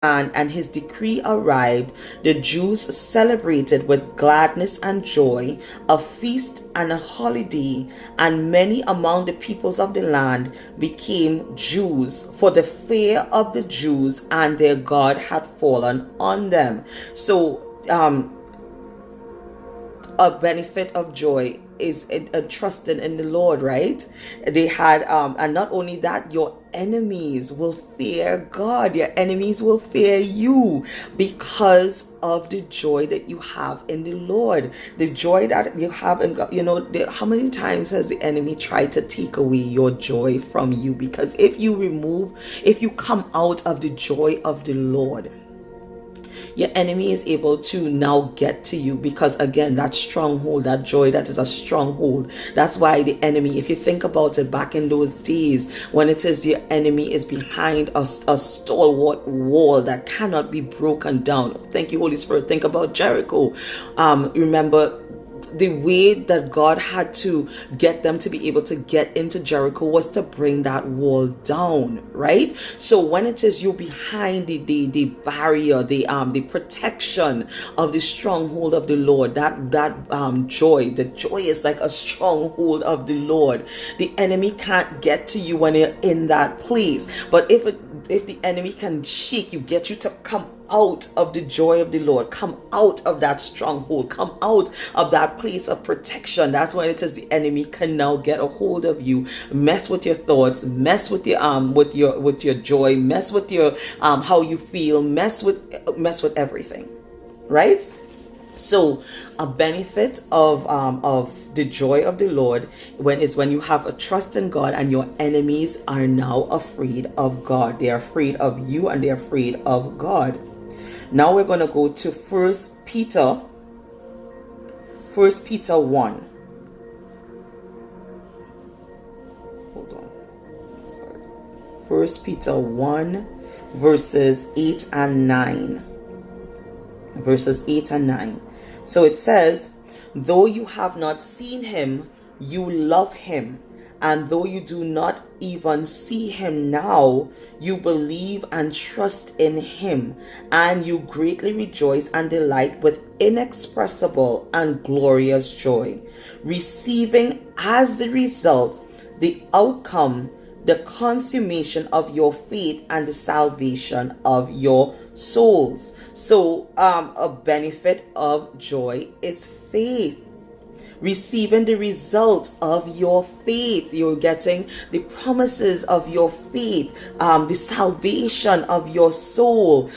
and his decree arrived, the Jews celebrated with gladness and joy a feast and a holiday, and many among the peoples of the land became Jews, for the fear of the Jews and their God had fallen on them. So, a benefit of joy is a trusting in the Lord, right? They had, and not only that, your enemies will fear God. Your enemies will fear you because of the joy that you have in the Lord. The joy that you have in God. How many times has the enemy tried to take away your joy from you? Because if you come out of the joy of the Lord, your enemy is able to now get to you, because again, that stronghold, that joy, that is a stronghold. That's why the enemy, if you think about it, back in those days when it is the enemy is behind a stalwart wall that cannot be broken down. Thank you, Holy Spirit. Think about Jericho. Remember, the way that God had to get them to be able to get into Jericho was to bring that wall down, right? So when it is you behind the barrier, the protection of the stronghold of the Lord, that joy, the joy is like a stronghold of the Lord. The enemy can't get to you when you're in that place. But if the enemy can shake you, get you to come out of the joy of the Lord, come out of that stronghold, come out of that place of protection, that's when it is the enemy can now get a hold of you, mess with your thoughts, mess with your joy, mess with your how you feel, mess with everything, right? So a benefit of the joy of the Lord when you have a trust in God, and your enemies are now afraid of God. They are afraid of you, and they are afraid of God. Now we're going to go to 1 Peter 1. Hold on. Sorry. 1 Peter 1 verses 8 and 9. Verses 8 and 9. So it says, though you have not seen him, you love him. And though you do not even see him now, you believe and trust in him, and you greatly rejoice and delight with inexpressible and glorious joy, receiving as the result, the outcome, the consummation of your faith and the salvation of your souls. So a benefit of joy is faith. Receiving the result of your faith, you're getting the promises of your faith, the salvation of your soul.